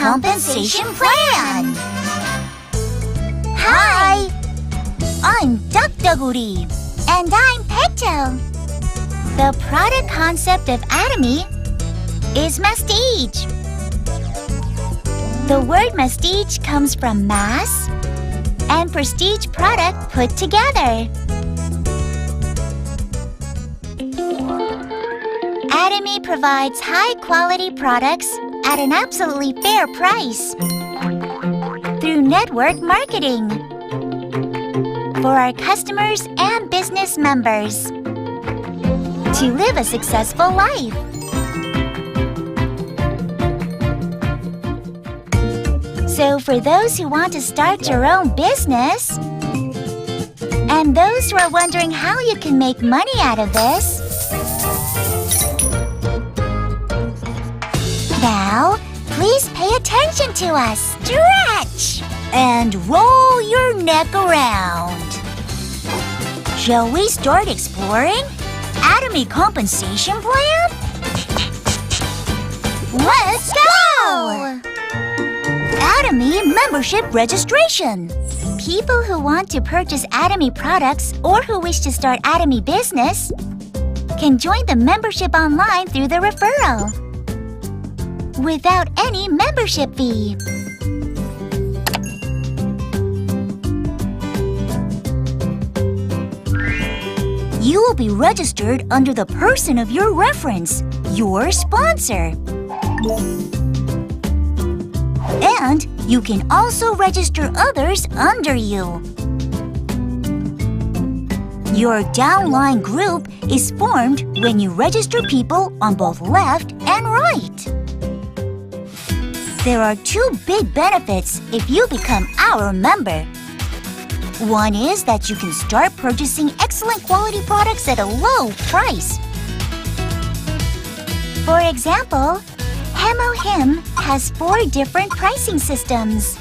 compensation plan. Hi, I'm Duckduggly. And I'm Petal. The product concept of Atomy is mastige. The word mastige comes from mass and prestige product put together. Atomy provides high-quality products at an absolutely fair price through network marketing for our customers and business members to live a successful life. So for those who want to start your own business, and those who are wondering how you can make money out of this, now, please pay attention to us. Stretch! And roll your neck around. Shall we start exploring Atomy compensation plan? Let's go! Atomy membership registration. People who want to purchase Atomy products or who wish to start Atomy business can join the membership online through the referral without any membership fee. You will be registered under the person of your reference, your sponsor. And you can also register others under you. Your downline group is formed when you register people on both left and right. There are two big benefits if you become our member. One is that you can start purchasing excellent quality products at a low price. For example, Him has 4 different pricing systems.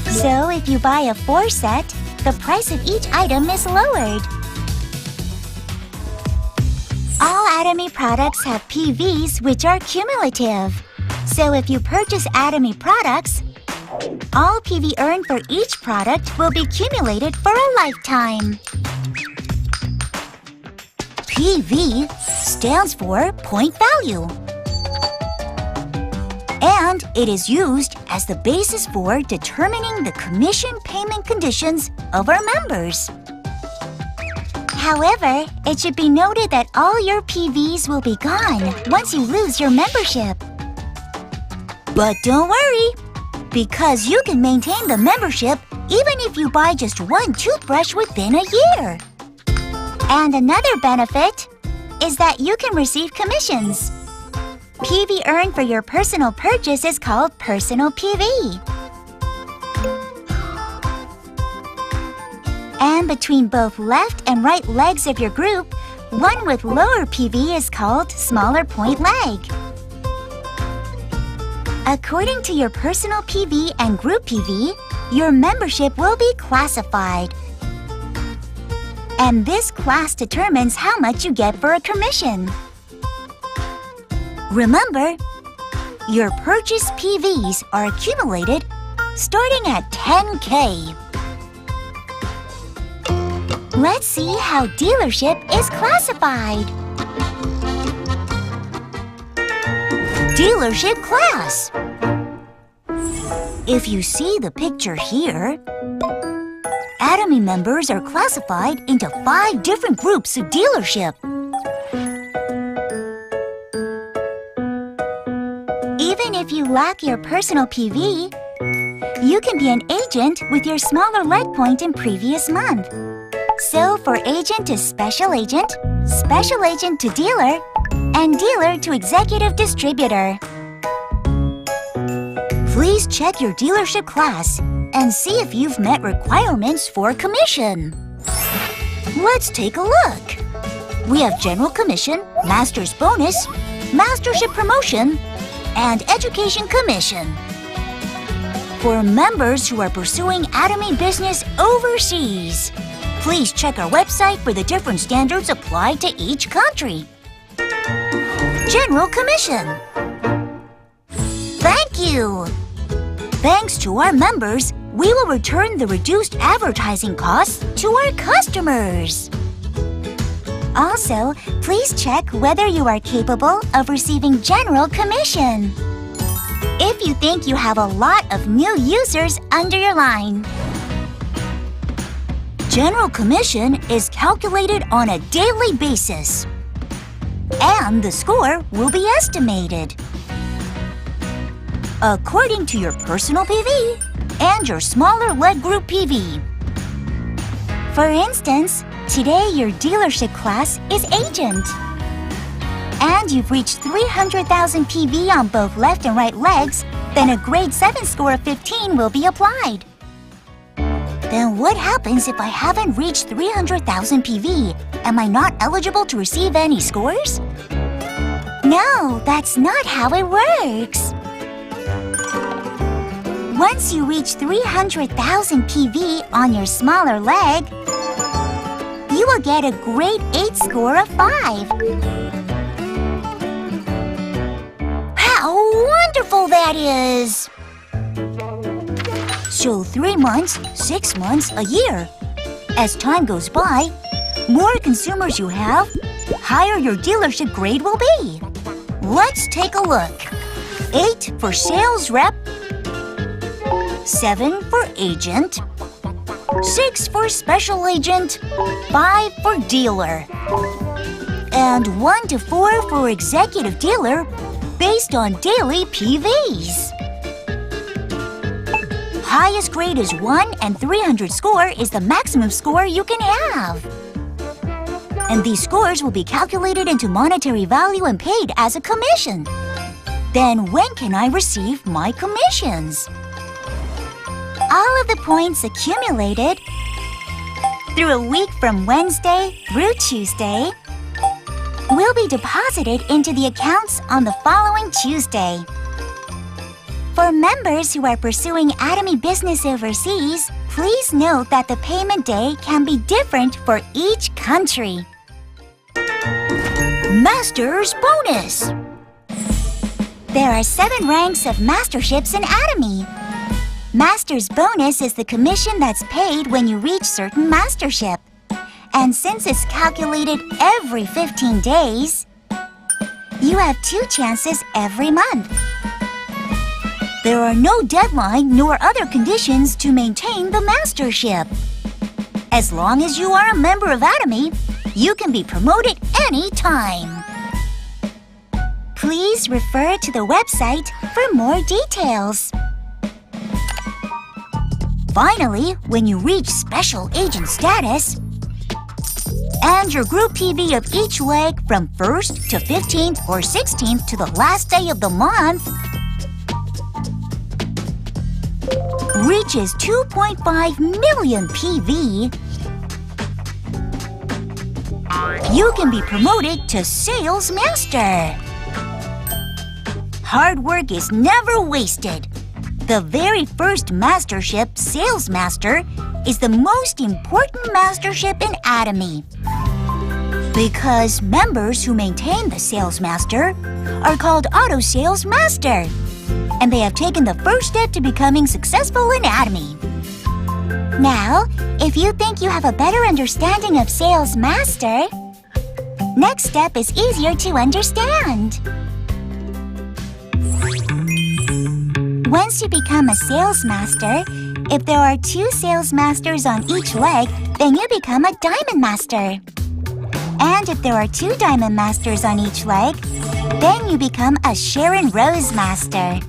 So if you buy a 4 set, the price of each item is lowered. All Atomy products have PVs which are cumulative. So if you purchase Atomy products, all PV earned for each product will be accumulated for a lifetime. PV stands for point value. And it is used as the basis for determining the commission payment conditions of our members. However, it should be noted that all your PVs will be gone once you lose your membership. But don't worry, because you can maintain the membership even if you buy just 1 toothbrush within a year. And another benefit is that you can receive commissions. PV earned for your personal purchase is called personal PV. And between both left and right legs of your group, one with lower PV is called smaller point leg. According to your personal PV and group PV, your membership will be classified. And this class determines how much you get for a commission. Remember, your purchase PVs are accumulated starting at 10K. Let's see how dealership is classified. Dealership class. If you see the picture here, Atomy members are classified into 5 different groups of dealership. Even if you lack your personal PV, you can be an agent with your smaller leg point in previous month. So for agent to special agent to dealer, and dealer to executive distributor. Please check your dealership class and see if you've met requirements for commission. Let's take a look. We have General Commission, Master's Bonus, Mastership Promotion, and Education Commission. For members who are pursuing Atomy business overseas, please check our website for the different standards applied to each country. General Commission. Thank you! you! Thanks to our members, we will return the reduced advertising costs to our customers. Also, please check whether you are capable of receiving general commission. If you think you have a lot of new users under your line. General commission is calculated on a daily basis, and the score will be estimated according to your personal PV and your smaller leg group PV. For instance, today your dealership class is Agent, and you've reached 300,000 PV on both left and right legs, then a grade 7 score of 15 will be applied. Then what happens if I haven't reached 300,000 PV? Am I not eligible to receive any scores? No, that's not how it works. Once you reach 300,000 PV on your smaller leg, you will get a grade 8 score of 5. How wonderful that is! So 3 months, 6 months, a year. As time goes by, more consumers you have, higher your dealership grade will be. Let's take a look. 8 for sales rep, 7 for agent, 6 for special agent, 5 for dealer, and 1 to 4 for executive dealer based on daily PVs. Highest grade is 1 and 300 score is the maximum score you can have. And these scores will be calculated into monetary value and paid as a commission. Then when can I receive my commissions? All of the points accumulated through a week from Wednesday through Tuesday will be deposited into the accounts on the following Tuesday. For members who are pursuing Atomy business overseas, please note that the payment day can be different for each country. Master's Bonus. There are 7 ranks of masterships in Atomy. Master's Bonus is the commission that's paid when you reach certain mastership. And since it's calculated every 15 days, you have 2 chances every month. There are no deadline nor other conditions to maintain the mastership. As long as you are a member of Atomy, you can be promoted anytime. Please refer to the website for more details. Finally, when you reach special agent status, and your group PV of each leg from 1st to 15th or 16th to the last day of the month reaches 2.5 million PV, you can be promoted to Sales Master. Hard work is never wasted. The very first mastership, Sales Master, is the most important mastership in Atomy. Because members who maintain the Sales Master are called Auto Sales Master, and they have taken the first step to becoming successful in Atomy. Now, if you think you have a better understanding of Sales Master, next step is easier to understand. Once you become a Sales Master, if there are 2 Sales Masters on each leg, then you become a Diamond Master. And if there are 2 Diamond Masters on each leg, then you become a Sharon Rose Master.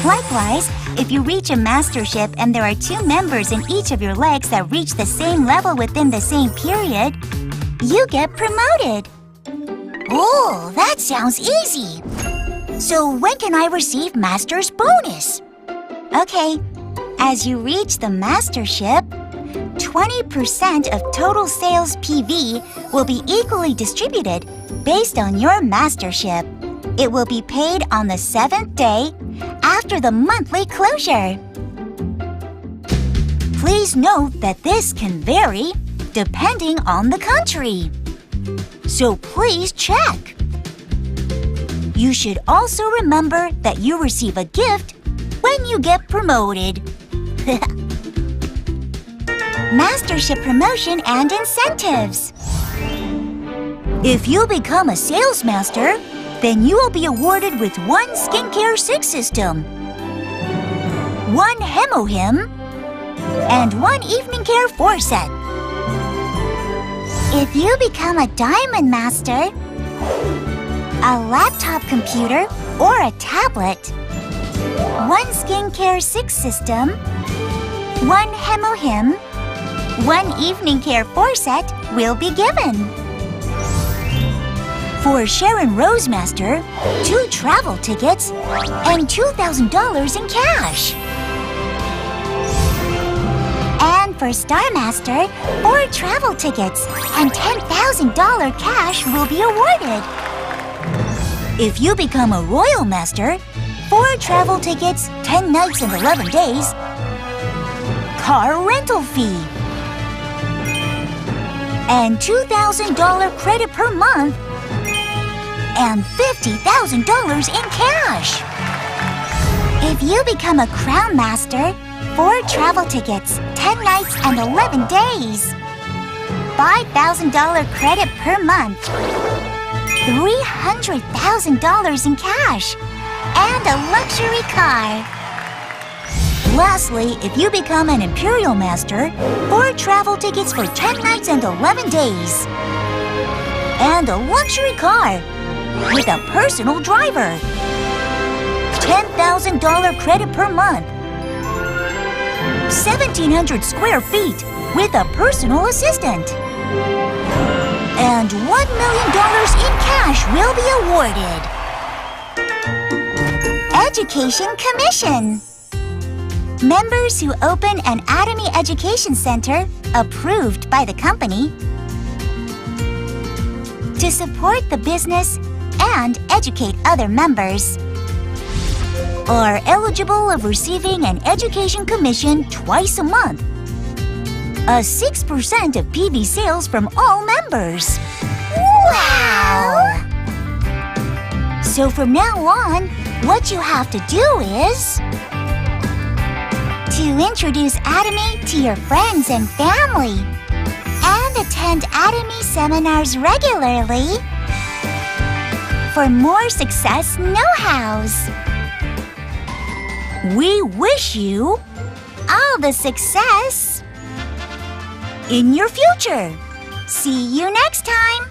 Likewise, if you reach a mastership and there are 2 members in each of your legs that reach the same level within the same period, you get promoted. Oh, that sounds easy. So when can I receive Master's Bonus? Okay, as you reach the mastership, 20% of total sales PV will be equally distributed based on your mastership. It will be paid on the 7th day after the monthly closure. Please note that this can vary depending on the country. So please check. You should also remember that you receive a gift when you get promoted. Mastership promotion and incentives. If you become a sales master, then you will be awarded with 1 Skincare 6 system, 1 Hemohim, and 1 Evening Care 4 set. If you become a Diamond Master, a laptop computer or a tablet, 1 Skincare 6 system, 1 Hemohim, 1 Evening Care 4 set will be given. For Sharon Rose Master, 2 travel tickets and $2,000 in cash. And for Star Master, 4 travel tickets and $10,000 cash will be awarded. If you become a Royal Master, 4 travel tickets, 10 nights and 11 days, car rental fee, and $2,000 credit per month, and $50,000 in cash. If you become a Crown Master, 4 travel tickets, 10 nights and 11 days, $5,000 credit per month, $300,000 in cash, and a luxury car. Lastly, if you become an Imperial Master, 4 travel tickets for 10 nights and 11 days, and a luxury car with a personal driver, $10,000 credit per month, 1,700 square feet with a personal assistant, and $1 million in cash will be awarded. Education Commission. Members who open an Atomy Education Center approved by the company to support the business and educate other members are eligible of receiving an education commission twice a month, a 6% of PV sales from all members. Wow! So from now on, what you have to do is to introduce Atomy to your friends and family and attend Atomy seminars regularly for more success know-hows. We wish you all the success in your future. See you next time!